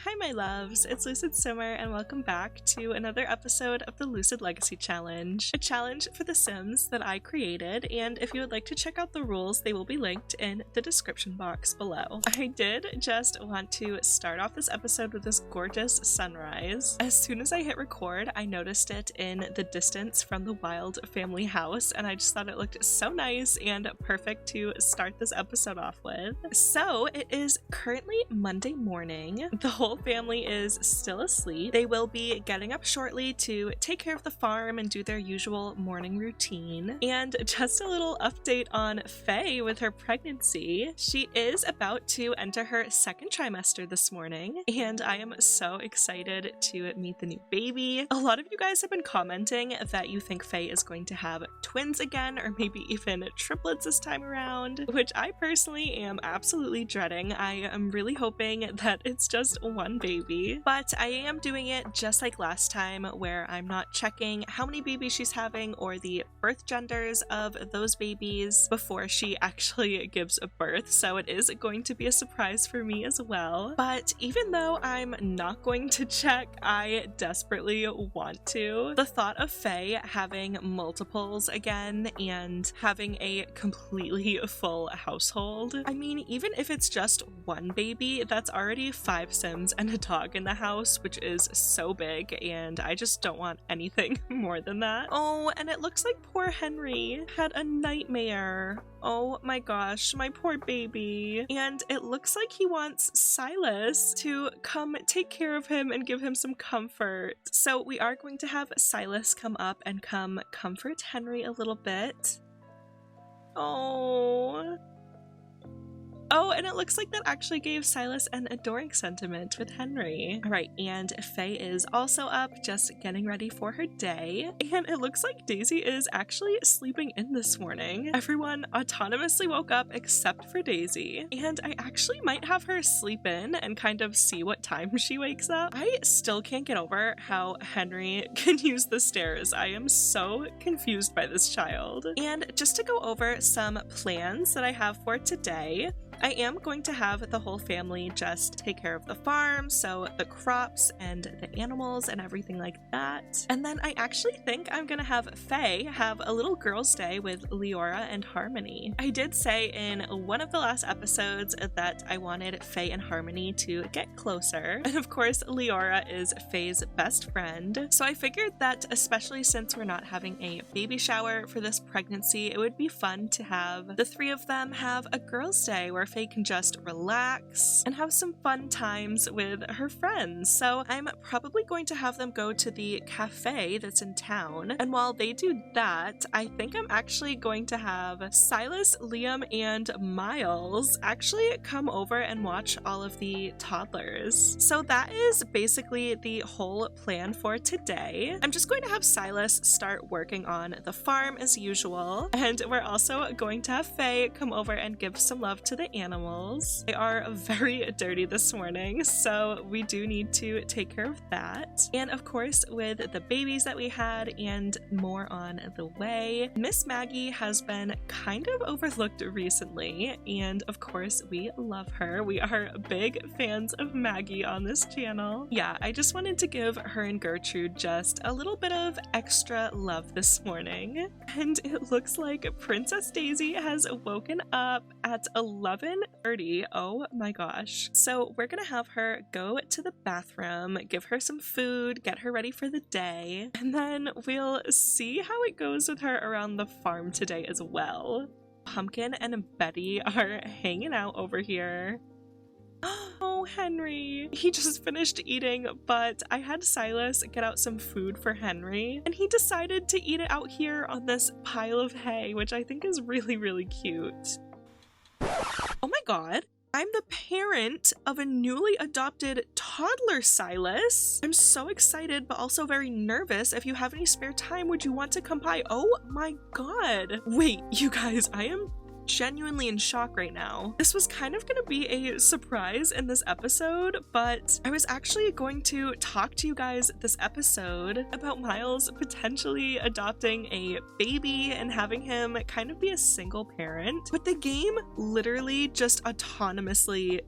Hi my loves, it's Lucid Simmer and welcome back to another episode of the Lucid Legacy Challenge, a challenge for The Sims that I created, and if you would like to check out the rules, they will be linked in the description box below. I did just want to start off this episode with this gorgeous sunrise. As soon as I hit record, I noticed it in the distance from the Wild family house, and I just thought it looked so nice and perfect to start this episode off with. So it is currently Monday morning. The whole family is still asleep. They will be getting up shortly to take care of the farm and do their usual morning routine. And just a little update on Faye with her pregnancy. She is about to enter her second trimester this morning, and I am so excited to meet the new baby. A lot of you guys have been commenting that you think Faye is going to have twins again, or maybe even triplets this time around, which I personally am absolutely dreading. I am really hoping that it's just one baby, but I am doing it just like last time, where I'm not checking how many babies she's having or the birth genders of those babies before she actually gives a birth, so it is going to be a surprise for me as well. But even though I'm not going to check, I desperately want to. The thought of Faye having multiples again and having a completely full household, I mean, even if it's just one baby, that's already 5 Sims and a dog in the house, which is so big, and I just don't want anything more than that. Oh, and it looks like poor Henry had a nightmare. Oh my gosh, my poor baby. And it looks like he wants SILAS to come take care of him and give him some comfort. So we are going to have SILAS come up and come comfort Henry a little bit. Oh, and it looks like that actually gave SILAS an adoring sentiment with Henry. All right, and Faye is also up, just getting ready for her day. And it looks like Daisy is actually sleeping in this morning. Everyone autonomously woke up except for Daisy. And I actually might have her sleep in and kind of see what time she wakes up. I still can't get over how Henry can use the stairs. I am so confused by this child. And just to go over some plans that I have for today, I am going to have the whole family just take care of the farm, so the crops and the animals and everything like that. And then I actually think I'm gonna have Faye have a little girls' day with Leora and Harmony. I did say in one of the last episodes that I wanted Faye and Harmony to get closer, and of course Leora is Faye's best friend, so I figured that especially since we're not having a baby shower for this pregnancy, it would be fun to have the 3 of them have a girls' day where Faye can just relax and have some fun times with her friends. So I'm probably going to have them go to the cafe that's in town, and while they do that, I think I'm actually going to have SILAS, Liam, and Miles actually come over and watch all of the toddlers. So that is basically the whole plan for today. I'm just going to have SILAS start working on the farm as usual, and we're also going to have Faye come over and give some love to the animals. They are very dirty this morning, so we do need to take care of that. And of course, with the babies that we had and more on the way, Miss Maggie has been kind of overlooked recently, and of course we love her. We are big fans of Maggie on this channel. Yeah, I just wanted to give her and Gertrude just a little bit of extra love this morning. And it looks like Princess Daisy has woken up at 11:30. Oh my gosh. So we're gonna have her go to the bathroom, give her some food, get her ready for the day, and then we'll see how it goes with her around the farm today as well. Pumpkin and Betty are hanging out over here. Oh, Henry. He just finished eating, but I had SILAS get out some food for Henry, and he decided to eat it out here on this pile of hay, which I think is really, really cute. Oh my god. I'm the parent of a newly adopted toddler, SILAS. I'm so excited, but also very nervous. If you have any spare time, would you want to come by? Oh my god. Wait, you guys, I am genuinely in shock right now. This was kind of gonna be a surprise in this episode, but I was actually going to talk to you guys this episode about Miles potentially adopting a baby and having him kind of be a single parent, but the game literally just autonomously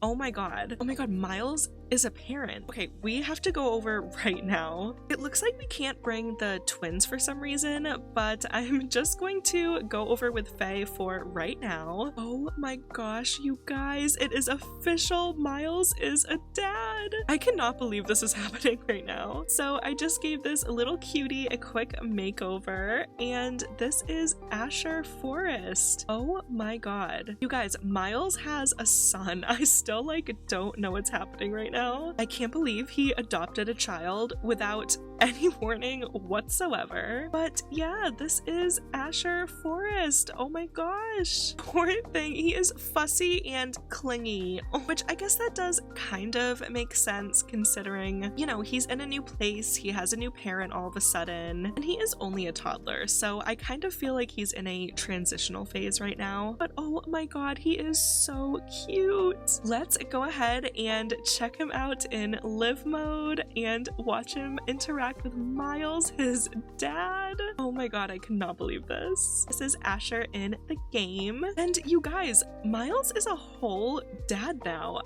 oh my god, Miles is a parent. Okay, we have to go over right now. It looks like we can't bring the twins for some reason, but I'm just going to go over with Faye for right now. Oh my gosh, you guys, it is official. Miles is a dad. I cannot believe this is happening right now. So I just gave this little cutie a quick makeover, and this is Asher Forrest. Oh my god. You guys, Miles has a son. I still don't know what's happening right now. I can't believe he adopted a child without any warning whatsoever. But yeah, this is Asher Forrest. Oh my gosh. Poor thing. He is fussy and clingy, which I guess that does kind of make sense considering, you know, he's in a new place, he has a new parent all of a sudden, and he is only a toddler. So I kind of feel like he's in a transitional phase right now. But oh my god, he is so cute. Let's go ahead and check him out in live mode and watch him interact with Miles, his dad. Oh my god, I cannot believe this. This is Asher in the game. And you guys, Miles is a whole dad now.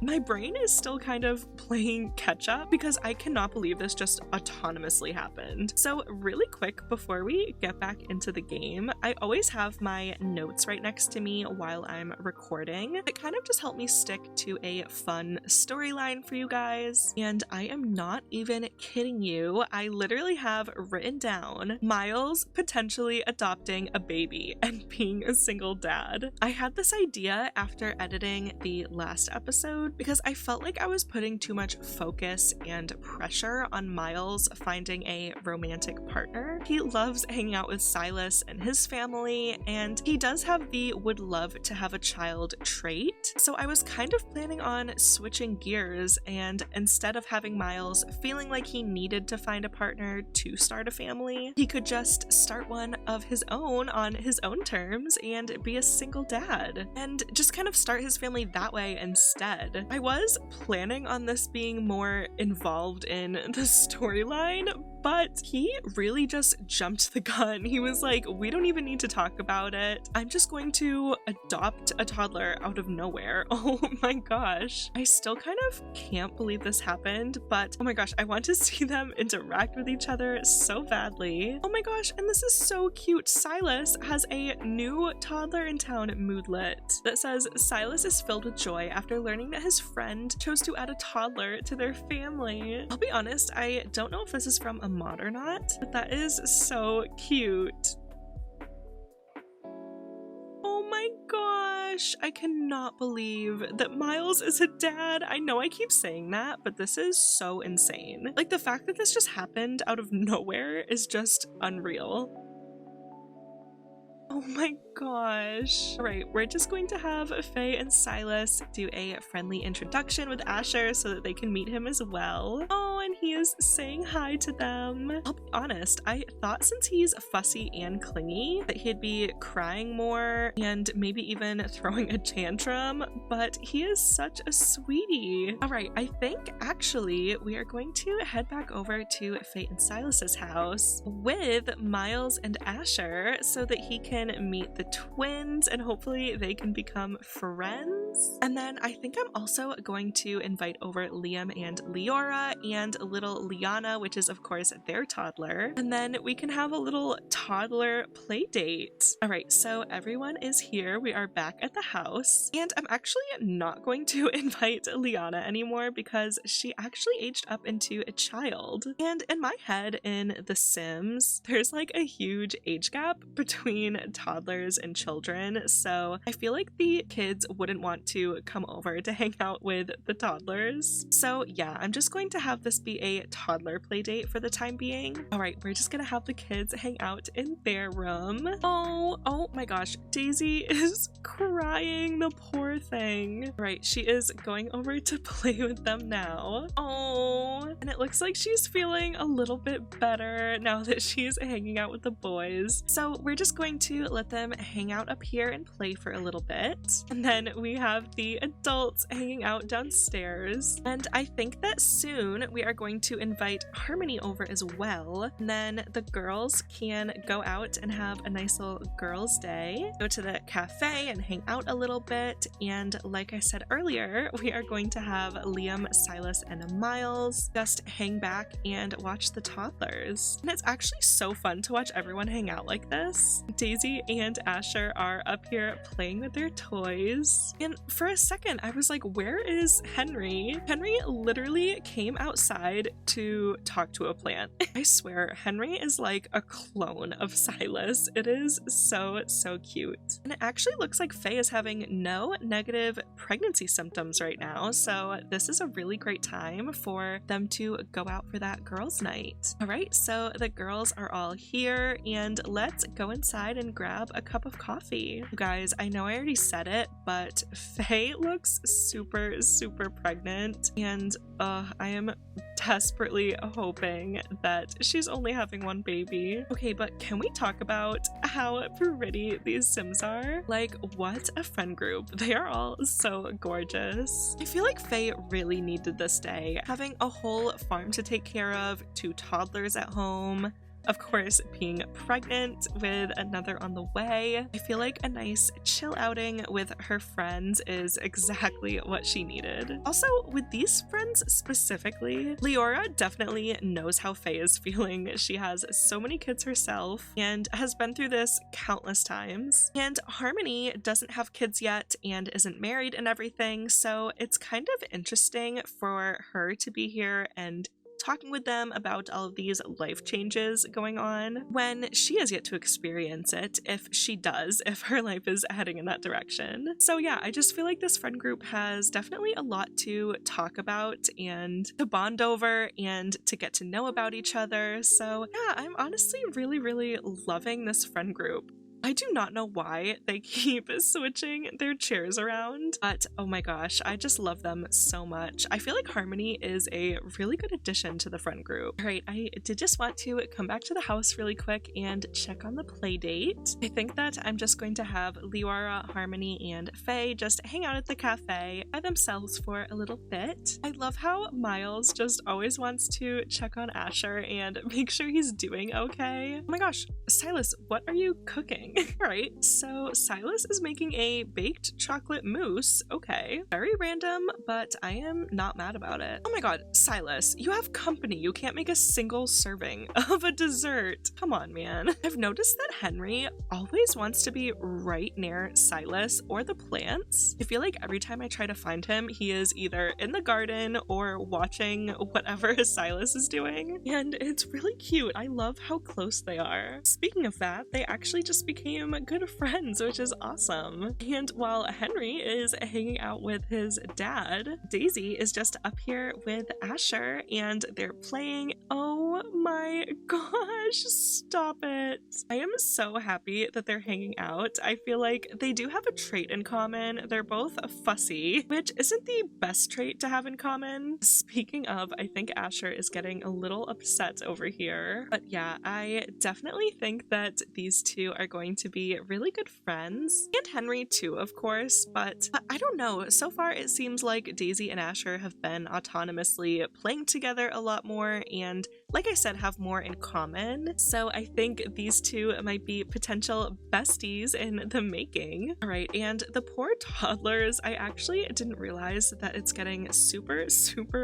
My brain is still kind of playing catch up because I cannot believe this just autonomously happened. So really quick before we get back into the game, I always have my notes right next to me while I'm recording. It kind of just helped me stick to a fun storyline for you guys. And I am not even kidding you. I literally have written down Miles potentially adopting a baby and being a single dad. I had this idea after editing the last episode because I felt like I was putting too much focus and pressure on Miles finding a romantic partner. He loves hanging out with Silas and his family, and he does have the would love to have a child trait. So I was kind of planning on switching gears, and instead of having Miles feeling like he needed to find a partner to start a family, he could just start one of his own on his own terms and be a single dad and just kind of start his family that way instead. I was planning on this being more involved in the storyline, but he really just jumped the gun. He was like, we don't even need to talk about it. I'm just going to adopt a toddler out of nowhere. Oh my gosh. I still kind of can't believe this happened, but oh my gosh, I want to see them interact with each other so badly. Oh my gosh, and this is so cute. Silas has a new toddler in town moodlet that says Silas is filled with joy after learning that his friend chose to add a toddler to their family. I'll be honest, I don't know if this is from a mod or not, but that is so cute. Oh my gosh, I cannot believe that Miles is a dad. I know I keep saying that, but this is so insane. Like, the fact that this just happened out of nowhere is just unreal. Oh my gosh. All right, we're just going to have Faye and Silas do a friendly introduction with Asher so that they can meet him as well. Oh, and he is saying hi to them. I'll be honest, I thought since he's fussy and clingy that he'd be crying more and maybe even throwing a tantrum, but he is such a sweetie. All right, I think actually we are going to head back over to Faye and Silas's house with Miles and Asher so that he can meet the twins and hopefully they can become friends. And then I think I'm also going to invite over Liam and Leora and little Liana, which is of course their toddler, and then we can have a little toddler play date. All right, so everyone is here. We are back at the house, and I'm actually not going to invite Liana anymore because she actually aged up into a child. And in my head in The Sims, there's like a huge age gap between toddlers and children, so I feel like the kids wouldn't want want to come over to hang out with the toddlers. So yeah, I'm just going to have this be a toddler play date for the time being. All right, we're just gonna have the kids hang out in their room. Oh my gosh, Daisy is crying, the poor thing. All right, she is going over to play with them now. Oh, and it looks like she's feeling a little bit better now that she's hanging out with the boys. So we're just going to let them hang out up here and play for a little bit. And then we have the adults hanging out downstairs. And I think that soon we are going to invite Harmony over as well. And then the girls can go out and have a nice little girls' day, go to the cafe and hang out a little bit. And like I said earlier, we are going to have Liam, Silas, and Miles just hang back and watch the toddlers. And it's actually so fun to watch everyone hang out like this. Daisy and Asher are up here playing with their toys. And for a second, I was like, where is Henry? Henry literally came outside to talk to a plant. I swear, Henry is like a clone of Silas. It is so cute. And it actually looks like Faye is having no negative pregnancy symptoms right now. So this is a really great time for them to go out for that girls' night. All right, so the girls are all here and let's go inside and grab a cup of coffee. You guys, I know I already said it, but Faye looks super pregnant and I am desperately hoping that she's only having one baby. Okay, but can we talk about how pretty these Sims are? Like, what a friend group. They are all so gorgeous. I feel like Faye really needed this day. Having a whole farm to take care of, 2 toddlers at home, of course, being pregnant with another on the way. I feel like a nice chill outing with her friends is exactly what she needed. Also, with these friends specifically, Leora definitely knows how Faye is feeling. She has so many kids herself and has been through this countless times. And Harmony doesn't have kids yet and isn't married and everything, so it's kind of interesting for her to be here and talking with them about all of these life changes going on when she has yet to experience it, if she does, if her life is heading in that direction. So yeah, I just feel like this friend group has definitely a lot to talk about and to bond over and to get to know about each other. So yeah, I'm honestly really loving this friend group. I do not know why they keep switching their chairs around, but oh my gosh, I just love them so much. I feel like Harmony is a really good addition to the friend group. All right, I did just want to come back to the house really quick and check on the play date. I think that I'm just going to have Leora, Harmony, and Faye just hang out at the cafe by themselves for a little bit. I love how Miles just always wants to check on Asher and make sure he's doing okay. Oh my gosh, Silas, what are you cooking? Alright, so Silas is making a baked chocolate mousse. Okay, very random, but I am not mad about it. Oh my god, Silas, you have company. You can't make a single serving of a dessert. Come on, man. I've noticed that Henry always wants to be right near Silas or the plants. I feel like every time I try to find him, he is either in the garden or watching whatever Silas is doing, and it's really cute. I love how close they are. Speaking of that, they actually just became good friends, which is awesome. And while Henry is hanging out with his dad, Daisy is just up here with Asher and they're playing. Oh my gosh, stop it. I am so happy that they're hanging out. I feel like they do have a trait in common. They're both fussy, which isn't the best trait to have in common. Speaking of, I think Asher is getting a little upset over here. But yeah, I definitely think that these two are going to be really good friends, and Henry too, of course, but I don't know, so far it seems like Daisy and Asher have been autonomously playing together a lot more and, like I said, have more in common, so I think these two might be potential besties in the making. Alright, and the poor toddlers, I actually didn't realize that it's getting super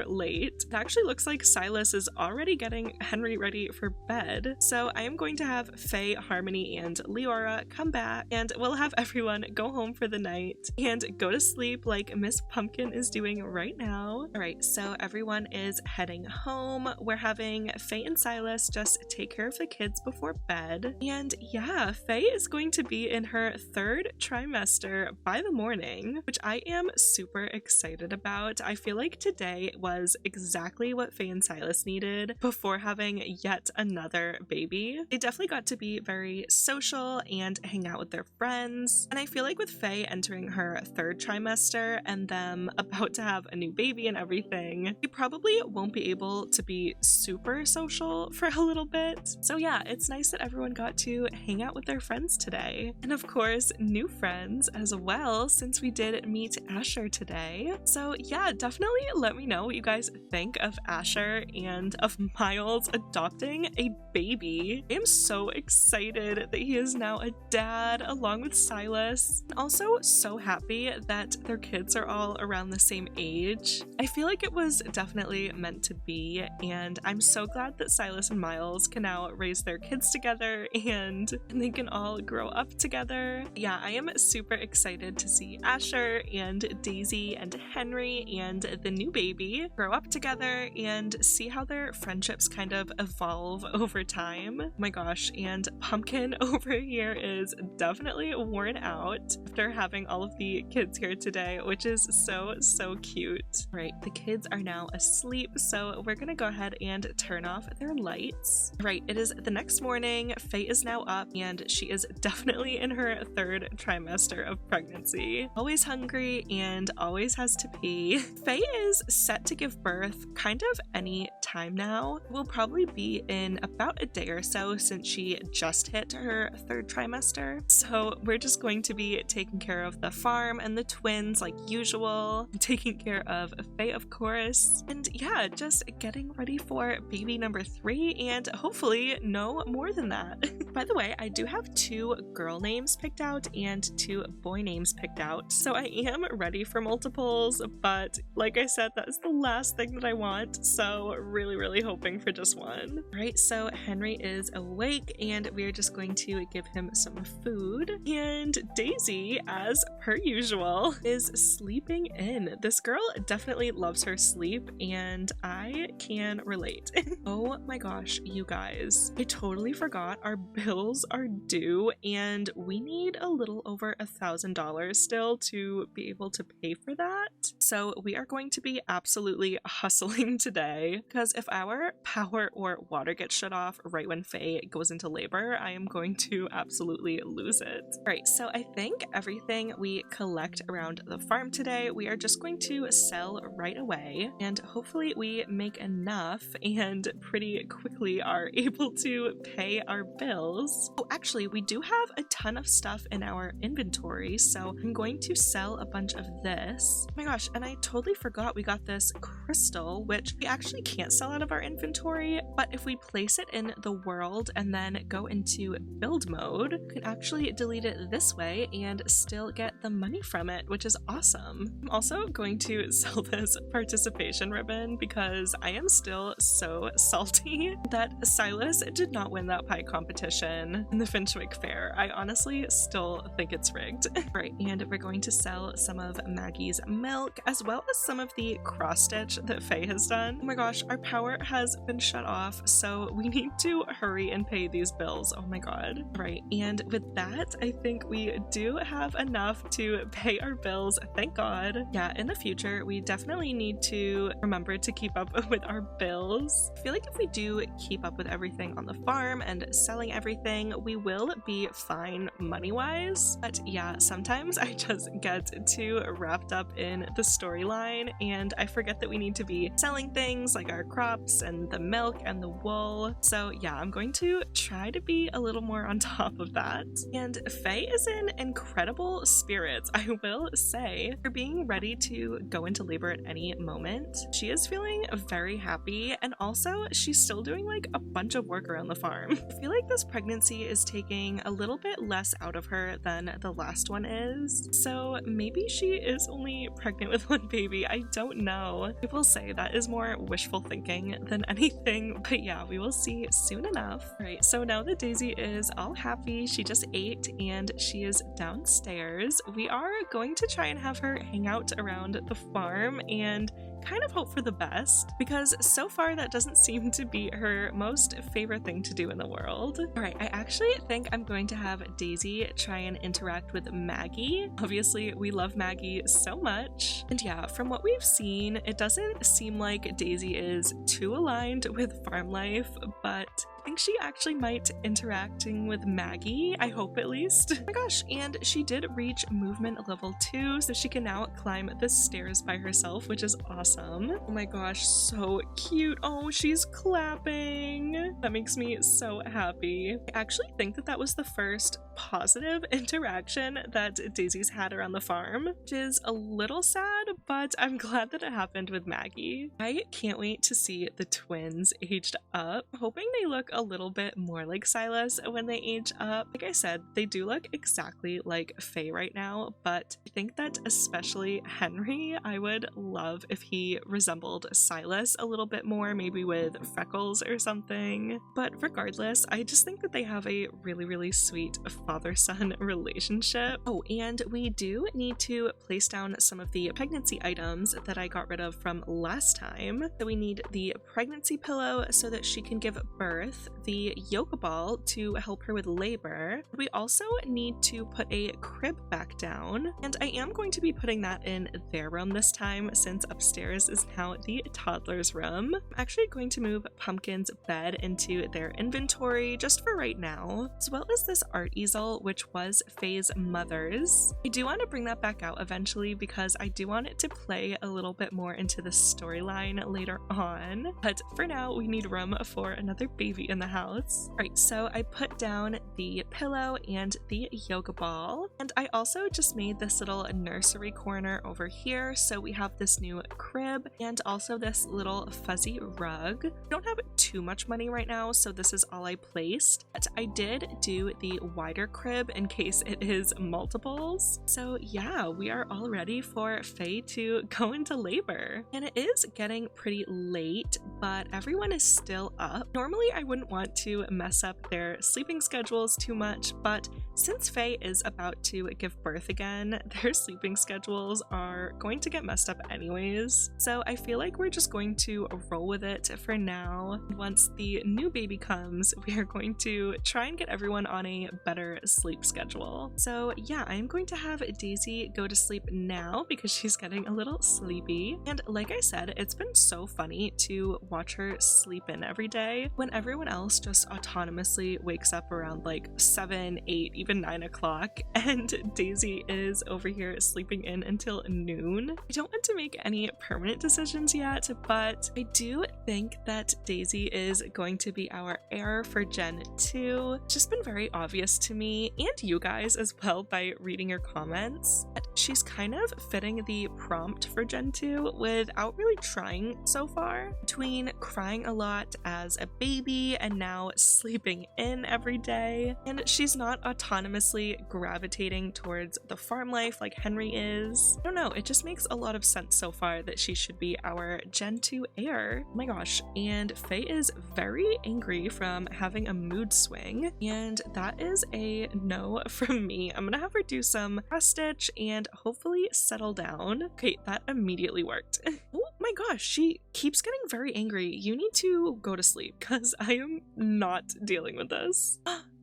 late. It actually looks like Silas is already getting Henry ready for bed, so I am going to have Faye, Harmony, and Leora come back and we'll have everyone go home for the night and go to sleep like Miss Pumpkin is doing right now. Alright, so everyone is heading home. We're having Faye and Silas just take care of the kids before bed. And yeah, Faye is going to be in her 3rd trimester by the morning, which I am super excited about. I feel like today was exactly what Faye and Silas needed before having yet another baby. They definitely got to be very social and hang out with their friends. And I feel like with Faye entering her 3rd trimester and them about to have a new baby and everything, they probably won't be able to be super social for a little bit. So yeah, it's nice that everyone got to hang out with their friends today. And of course, new friends as well, since we did meet Asher today. So yeah, definitely let me know what you guys think of Asher and of Miles adopting a baby. I am so excited that he is now a dad along with Silas. And also so happy that their kids are all around the same age. I feel like it was definitely meant to be, and I'm so glad that Silas and Miles can now raise their kids together and they can all grow up together. Yeah, I am super excited to see Asher and Daisy and Henry and the new baby grow up together and see how their friendships kind of evolve over time. Oh my gosh, and Pumpkin over here is definitely worn out after having all of the kids here today, which is so cute. Right, the kids are now asleep, so we're gonna go ahead and turn off their lights. Right, it is the next morning. Faye is now up and she is definitely in her 3rd trimester of pregnancy. Always hungry and always has to pee. Faye is set to give birth kind of any time now. It will probably be in about a day or so since she just hit her 3rd trimester. So we're just going to be taking care of the farm and the twins like usual, taking care of Faye of course, and yeah, just getting ready for baby number 3 and hopefully no more than that. By the way, I do have 2 girl names picked out and 2 boy names picked out, so I am ready for multiples, but like I said, that is the last thing that I want, so really hoping for just one. Right, so Henry is awake and we're just going to give him some food, and Daisy, as per usual, is sleeping in. This girl definitely loves her sleep and I can relate. Oh my gosh, you guys, I totally forgot our bills are due and we need a little over $1,000 still to be able to pay for that. So we are going to be absolutely hustling today, because if our power or water gets shut off right when Faye goes into labor, I am going to absolutely lose it. All right, so I think everything we collect around the farm today, we are just going to sell right away, and hopefully we make enough and pretty quickly are able to pay our bills. Oh, actually, we do have a ton of stuff in our inventory, so I'm going to sell a bunch of this. Oh my gosh, and I totally forgot we got this crystal, which we actually can't sell out of our inventory, but if we place it in the world and then go into build mode, we can actually delete it this way and still get the money from it, which is awesome. I'm also going to sell this participation ribbon because I am still so salty that Silas did not win that pie competition in the Finchwick Fair. I honestly still think it's rigged. Right, and we're going to sell some of Maggie's milk as well as some of the cross stitch that Faye has done. Oh my gosh, our power has been shut off, so we need to hurry and pay these bills. Oh my god. Right, and with that, I think we do have enough to pay our bills, thank god. Yeah, in the future, we definitely need to remember to keep up with our bills. I feel like if we do keep up with everything on the farm and selling everything, we will be fine money-wise. But yeah, sometimes I just get too wrapped up in the storyline and I forget that we need to be selling things like our crops and the milk and the wool. So yeah, I'm going to try to be a little more on top of that. And Faye is in incredible spirits, I will say, for being ready to go into labor at any moment. She is feeling very happy, and also she's still doing like a bunch of work around the farm. I feel like this pregnancy is taking a little bit less out of her than the last one is, so maybe she is only pregnant with one baby. I don't know. I will say that is more wishful thinking than anything, but yeah, we will see soon enough. Right, so now that Daisy is all happy, she just ate and she is downstairs, we are going to try and have her hang out around the farm and kind of hope for the best, because so far that doesn't seem to be her most favorite thing to do in the world. All right, I actually think I'm going to have Daisy try and interact with Maggie. Obviously, we love Maggie so much. And yeah, from what we've seen, it doesn't seem like Daisy is too aligned with farm life, but I think she actually might interacting with Maggie, I hope at least. Oh my gosh, and she did reach movement level 2, so she can now climb the stairs by herself, which is awesome. Oh my gosh, so cute. Oh, she's clapping. That makes me so happy. I actually think that that was the first positive interaction that Daisy's had around the farm, which is a little sad, but I'm glad that it happened with Maggie. I can't wait to see the twins aged up. I'm hoping they look a little bit more like Silas when they age up. Like I said, they do look exactly like Faye right now, but I think that especially Henry, I would love if he resembled Silas a little bit more, maybe with freckles or something. But regardless, I just think that they have a really sweet father-son relationship. Oh, and we do need to place down some of the pregnancy items that I got rid of from last time. So we need the pregnancy pillow so that she can give birth, the yoga ball to help her with labor. We also need to put a crib back down, and I am going to be putting that in their room this time since upstairs is now the toddler's room. I'm actually going to move Pumpkin's bed into their inventory just for right now, as well as this art easel, which was Faye's mother's. I do want to bring that back out eventually because I do want it to play a little bit more into the storyline later on, but for now we need room for another baby in the house. All right, so I put down the pillow and the yoga ball, and I also just made this little nursery corner over here, so we have this new crib and also this little fuzzy rug. I don't have too much money right now, so this is all I placed, but I did do the wider crib in case it is multiples. So yeah, we are all ready for Faye to go into labor, and it is getting pretty late, but everyone is still up. Normally I wouldn't want to mess up their sleeping schedules too much, but since Faye is about to give birth again, their sleeping schedules are going to get messed up anyways. So I feel like we're just going to roll with it for now. Once the new baby comes, we are going to try and get everyone on a better sleep schedule. So yeah, I'm going to have Daisy go to sleep now because she's getting a little sleepy. And like I said, it's been so funny to watch her sleep in every day when everyone else just autonomously wakes up around like 7, 8, even 9 o'clock, and Daisy is over here sleeping in until noon. I don't want to make any permanent decisions yet, but I do think that Daisy is going to be our heir for Gen 2. It's just been very obvious to me and you guys as well by reading your comments that she's kind of fitting the prompt for Gen 2 without really trying so far. Between crying a lot as a baby and now sleeping in every day, and she's not autonomously gravitating towards the farm life like Henry is. I don't know, it just makes a lot of sense so far that she should be our Gen 2 heir. Oh my gosh, and Faye is very angry from having a mood swing, and that is a no from me. I'm gonna have her do some cross stitch and hopefully settle down. Okay, that immediately worked. Oh my gosh, she keeps getting very angry. You need to go to sleep because I am not dealing with this.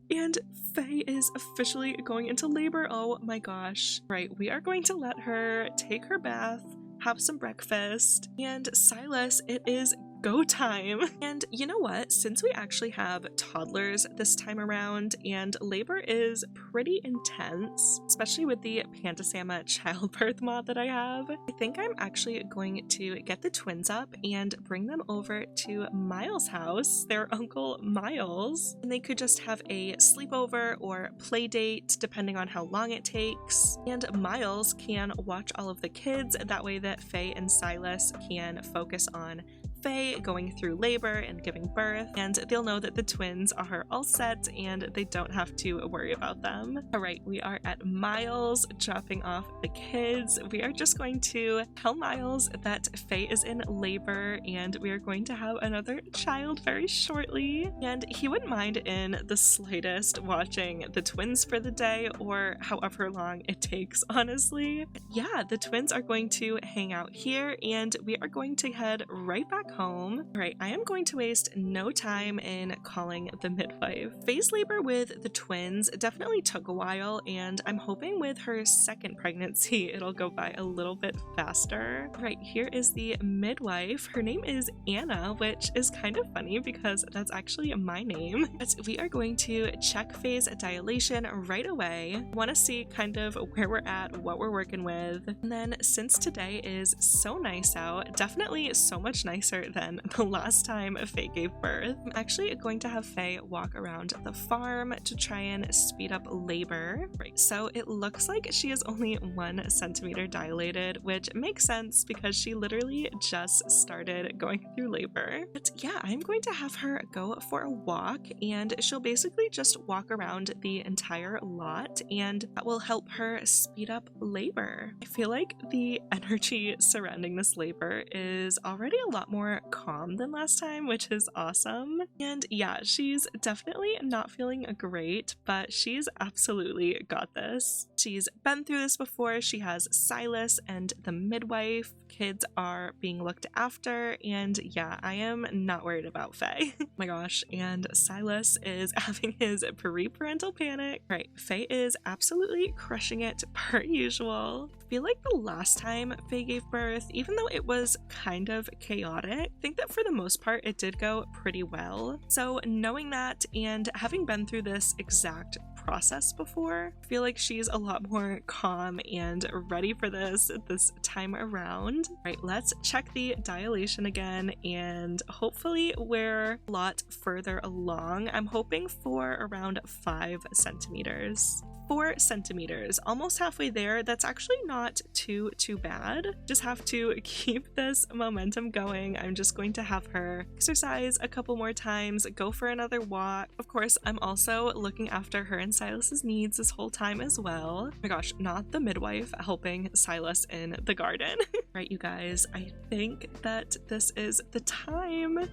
And Faye is officially going into labor. Oh my gosh. Right, we are going to let her take her bath, have some breakfast, and Silas, it is go time. And you know what? Since we actually have toddlers this time around and labor is pretty intense, especially with the Pandasama childbirth mod that I have, I think I'm actually going to get the twins up and bring them over to Miles' house, their uncle Miles, and they could just have a sleepover or play date depending on how long it takes. And Miles can watch all of the kids, that way that Faye and Silas can focus on Faye going through labor and giving birth, and they'll know that the twins are all set and they don't have to worry about them. All right, we are at Miles dropping off the kids. We are just going to tell Miles that Faye is in labor and we are going to have another child very shortly, and he wouldn't mind in the slightest watching the twins for the day or however long it takes, honestly. Yeah, the twins are going to hang out here and we are going to head right back home. All right, I am going to waste no time in calling the midwife. Faye's labor with the twins definitely took a while, and I'm hoping with her second pregnancy it'll go by a little bit faster. All right, here is the midwife. Her name is Anna, which is kind of funny because that's actually my name. But we are going to check Faye's dilation right away. I want to see kind of where we're at, what we're working with. And then since today is so nice out, definitely so much nicer than the last time Faye gave birth, I'm actually going to have Faye walk around the farm to try and speed up labor. Right, so it looks like she is only 1 centimeter dilated, which makes sense because she literally just started going through labor. But yeah, I'm going to have her go for a walk and she'll basically just walk around the entire lot, and that will help her speed up labor. I feel like the energy surrounding this labor is already a lot more calm than last time, which is awesome. And yeah, she's definitely not feeling great, but she's absolutely got this. She's been through this before. She has Silas and the midwife. Kids are being looked after, and yeah, I am not worried about Faye. Oh my gosh, and Silas is having his pre-parental panic. Right, Faye is absolutely crushing it per usual. I feel like the last time Faye gave birth, even though it was kind of chaotic, I think that for the most part it did go pretty well. So knowing that and having been through this exact process before, I feel like she's a lot more calm and ready for this time around. All right, let's check the dilation again, and hopefully we're a lot further along. I'm hoping for around 5 centimeters. 4 centimeters, almost halfway there. That's actually not too bad. Just have to keep this momentum going. I'm just going to have her exercise a couple more times, go for another walk. Of course, I'm also looking after her and Silas's needs this whole time as well. Oh my gosh, not the midwife helping Silas in the garden. Right, you guys, I think that this is the time.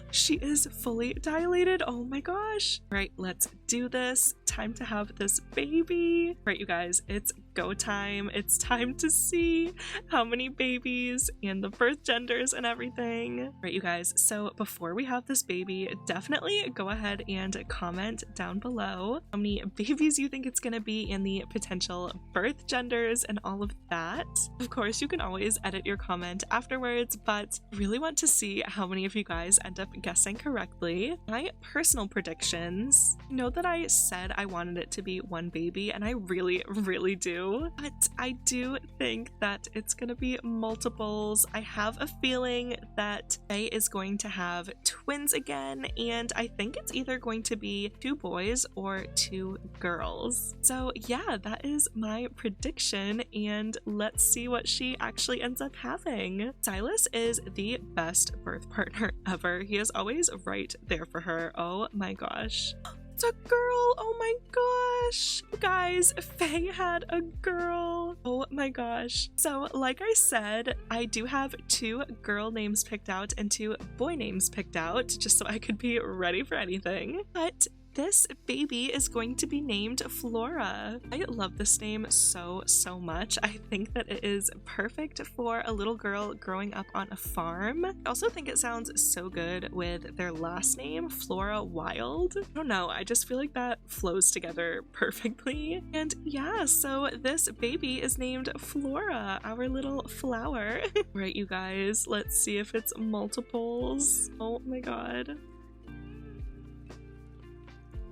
She is fully dilated. Oh my gosh. Right, let's do this. Time to have this baby. Right, you guys, it's go time. It's time to see how many babies and the birth genders and everything. Right, you guys, so before we have this baby, definitely go ahead and comment down below how many babies you think it's gonna be and the potential birth genders and all of that. Of course, you can always edit your comment afterwards, but I really want to see how many of you guys end up guessing correctly. My personal predictions, I know that I said I wanted it to be 1 baby, and I really do. But I do think that it's gonna be multiples. I have a feeling that Faye is going to have twins again, and I think it's either going to be 2 boys or 2 girls. So yeah, that is my prediction, and let's see what she actually ends up having. Silas is the best birth partner ever. He is always right there for her. Oh my gosh. It's a girl! Oh my gosh! You guys, Faye had a girl! Oh my gosh. So, like I said, I do have 2 girl names picked out and 2 boy names picked out, just so I could be ready for anything. But this baby is going to be named Flora. I love this name so much. I think that it is perfect for a little girl growing up on a farm. I also think it sounds so good with their last name, Flora Wild. I don't know, I just feel like that flows together perfectly. And yeah, so this baby is named Flora, our little flower. Right, you guys, let's see if it's multiples. Oh my god.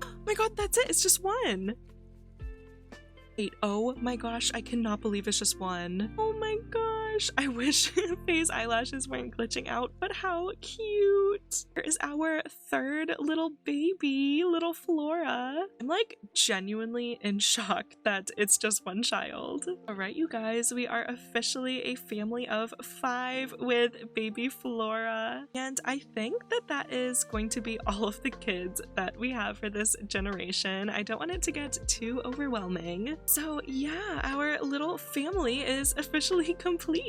Oh my god, that's it. It's just 1. Wait, oh my gosh, I cannot believe it's just 1. Oh my gosh. gosh, I wish Faye's eyelashes weren't glitching out, but how cute. Here is our third little baby, little Flora. I'm like genuinely in shock that it's just one child. All right, you guys, we are officially a family of 5 with baby Flora. And I think that that is going to be all of the kids that we have for this generation. I don't want it to get too overwhelming. So yeah, our little family is officially complete.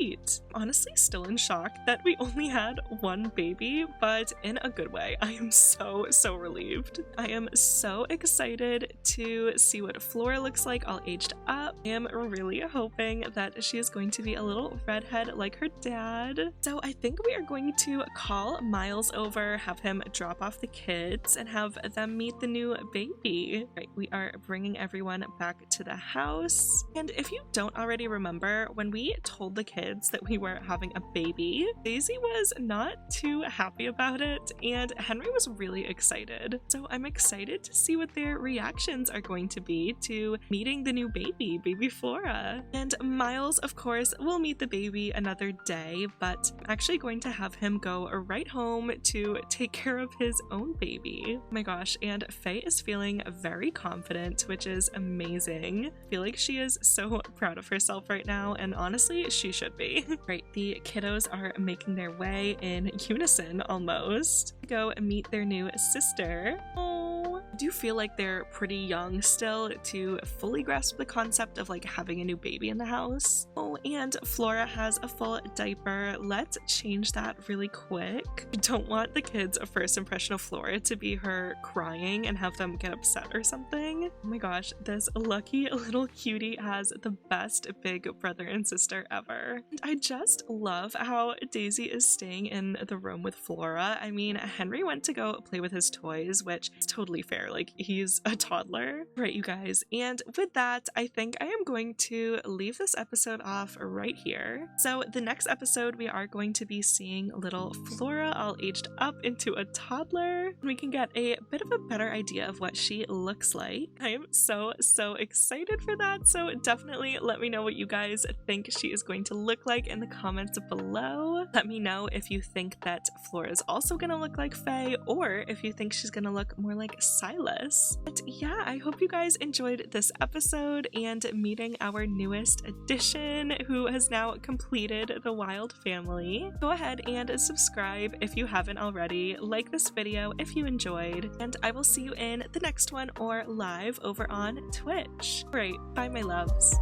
Honestly, still in shock that we only had one baby, but in a good way. I am so relieved. I am so excited to see what Flora looks like all aged up. I am really hoping that she is going to be a little redhead like her dad. So I think we are going to call Miles over, have him drop off the kids, and have them meet the new baby. Right, we are bringing everyone back to the house. And if you don't already remember, when we told the kids that we were having a baby, Daisy was not too happy about it, and Henry was really excited. So I'm excited to see what their reactions are going to be to meeting the new baby, baby Flora. And Miles, of course, will meet the baby another day, but I'm actually going to have him go right home to take care of his own baby. Oh my gosh, and Faye is feeling very confident, which is amazing. I feel like she is so proud of herself right now, and honestly, she should be. Right, the kiddos are making their way in unison almost to go meet their new sister. Oh, I do feel like they're pretty young still to fully grasp the concept of like having a new baby in the house. Oh, and Flora has a full diaper. Let's change that really quick. I don't want the kids' first impression of Flora to be her crying and have them get upset or something. Oh my gosh, this lucky little cutie has the best big brother and sister ever. And I just love how Daisy is staying in the room with Flora. I mean, Henry went to go play with his toys, which is totally fair. Like, he's a toddler. Right, you guys. And with that, I think I am going to leave this episode off right here. So the next episode, we are going to be seeing little Flora all aged up into a toddler. We can get a bit of a better idea of what she looks like. I am so excited for that. So definitely let me know what you guys think she is going to look like in the comments below. Let me know if you think that Flora is also going to look like Faye, or if you think she's going to look more like Silas. But yeah, I hope you guys enjoyed this episode and meeting our newest addition who has now completed the Wild family. Go ahead and subscribe if you haven't already, like this video if you enjoyed, and I will see you in the next one or live over on Twitch. Alright, bye my loves.